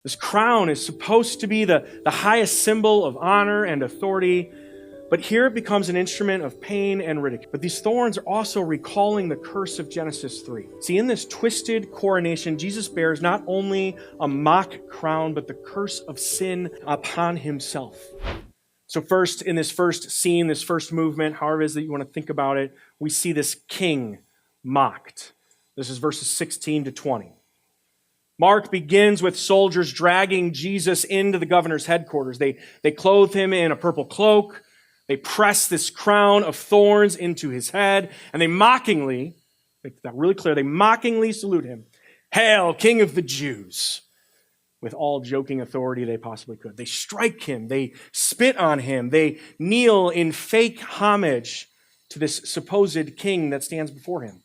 This crown is supposed to be the highest symbol of honor and authority, but here it becomes an instrument of pain and ridicule. But these thorns are also recalling the curse of Genesis 3. See, in this twisted coronation, Jesus bears not only a mock crown, but the curse of sin upon himself. So first, in this first scene, this first movement, however it is that you want to think about it, we see this king mocked. This is verses 16 to 20. Mark begins with soldiers dragging Jesus into the governor's headquarters. They clothe him in a purple cloak. They press this crown of thorns into his head, and they mockingly, make that really clear, they mockingly salute him. Hail, King of the Jews, with all joking authority they possibly could. They strike him. They spit on him. They kneel in fake homage to this supposed king that stands before him.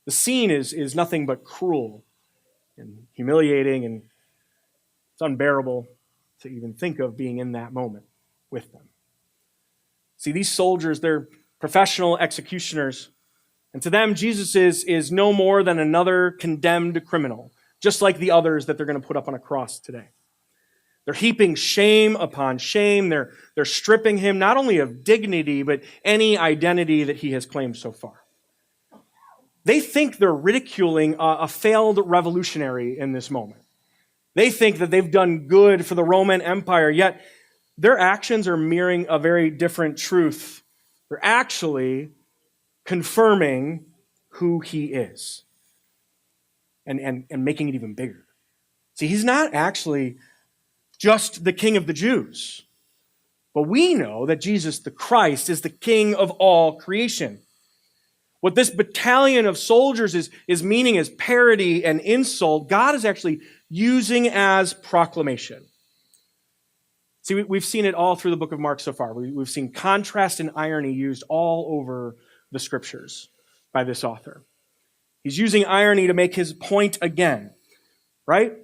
The scene is nothing but cruel and humiliating, and it's unbearable to even think of being in that moment with them. See, these soldiers, they're professional executioners, and to them, Jesus is no more than another condemned criminal, just like the others that they're going to put up on a cross today. They're heaping shame upon shame. They're stripping him not only of dignity, but any identity that he has claimed so far. They think they're ridiculing a failed revolutionary in this moment. They think that they've done good for the Roman Empire, yet their actions are mirroring a very different truth. They're actually confirming who he is and making it even bigger. See, he's not actually just the King of the Jews, but we know that Jesus the Christ is the King of all creation. What this battalion of soldiers is meaning as parody and insult, God is actually using as proclamation. See, we've seen it all through the book of Mark so far. We've seen contrast and irony used all over the scriptures by this author. He's using irony to make his point again, right?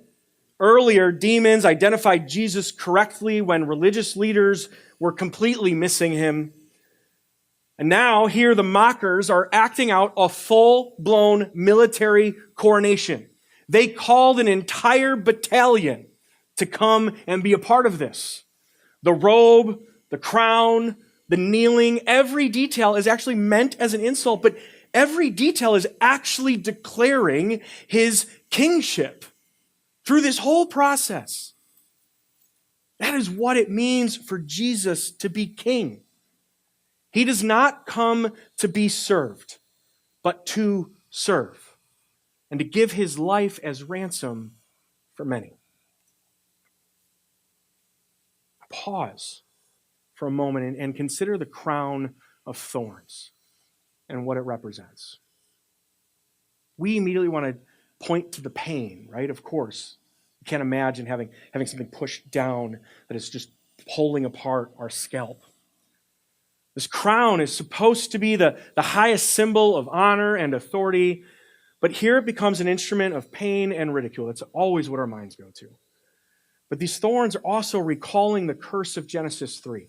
Earlier, demons identified Jesus correctly when religious leaders were completely missing him. And now, here the mockers are acting out a full-blown military coronation. They called an entire battalion to come and be a part of this. The robe, the crown, the kneeling, every detail is actually meant as an insult, but every detail is actually declaring his kingship through this whole process. That is what it means for Jesus to be king. He does not come to be served, but to serve, and to give his life as ransom for many. Pause for a moment and consider the crown of thorns and what it represents. We immediately want to point to the pain, right? Of course. You can't imagine having something pushed down that is just pulling apart our scalp. This crown is supposed to be the highest symbol of honor and authority, but here it becomes an instrument of pain and ridicule. That's always what our minds go to. But these thorns are also recalling the curse of Genesis 3.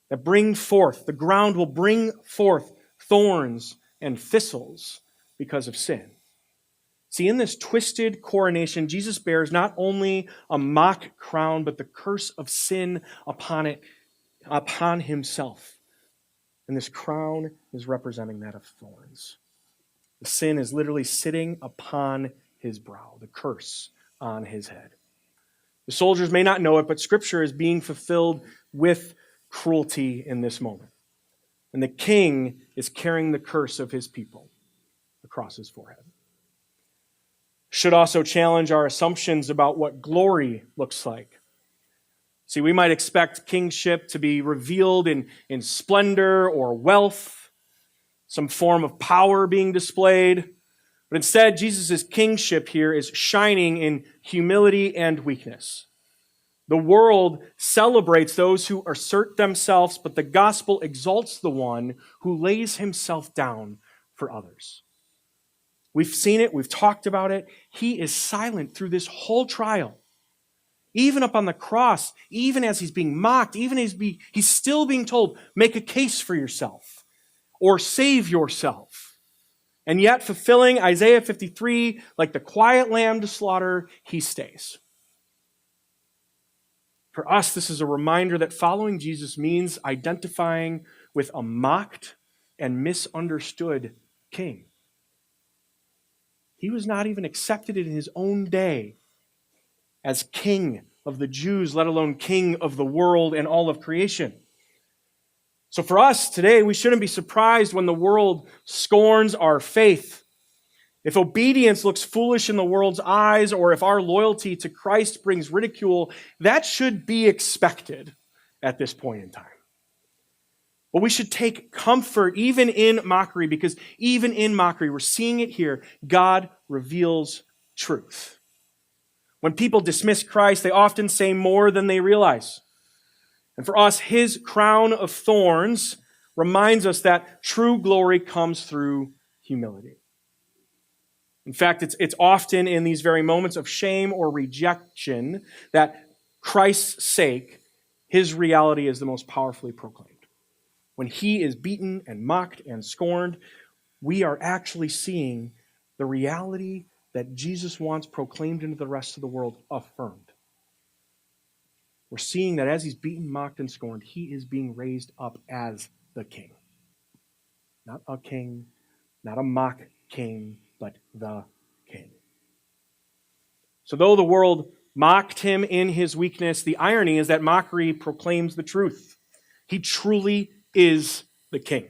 That the ground will bring forth thorns and thistles because of sin. See, in this twisted coronation, Jesus bears not only a mock crown, but the curse of sin upon himself. And this crown is representing that of thorns. The sin is literally sitting upon his brow, the curse on his head. The soldiers may not know it, but Scripture is being fulfilled with cruelty in this moment. And the king is carrying the curse of his people across his forehead. Should also challenge our assumptions about what glory looks like. See, we might expect kingship to be revealed in splendor or wealth, some form of power being displayed. But instead, Jesus' kingship here is shining in humility and weakness. The world celebrates those who assert themselves, but the gospel exalts the one who lays himself down for others. We've seen it, we've talked about it. He is silent through this whole trial. Even up on the cross, even as he's being mocked, even as he's still being told, make a case for yourself or save yourself. And yet, fulfilling Isaiah 53, like the quiet lamb to slaughter, he stays. For us, this is a reminder that following Jesus means identifying with a mocked and misunderstood king. He was not even accepted in his own day as king of the Jews, let alone king of the world and all of creation. So for us today, we shouldn't be surprised when the world scorns our faith. If obedience looks foolish in the world's eyes, or if our loyalty to Christ brings ridicule, that should be expected at this point in time. But we should take comfort even in mockery, because even in mockery, we're seeing it here, God reveals truth. When people dismiss Christ, they often say more than they realize. And for us, his crown of thorns reminds us that true glory comes through humility. In fact, it's often in these very moments of shame or rejection that Christ's sake, his reality is the most powerfully proclaimed. When he is beaten and mocked and scorned, we are actually seeing the reality that Jesus wants proclaimed into the rest of the world affirmed. We're seeing that as he's beaten, mocked, and scorned, he is being raised up as the king. Not a king, not a mock king, but the king. So though the world mocked him in his weakness, the irony is that mockery proclaims the truth. He truly is the king.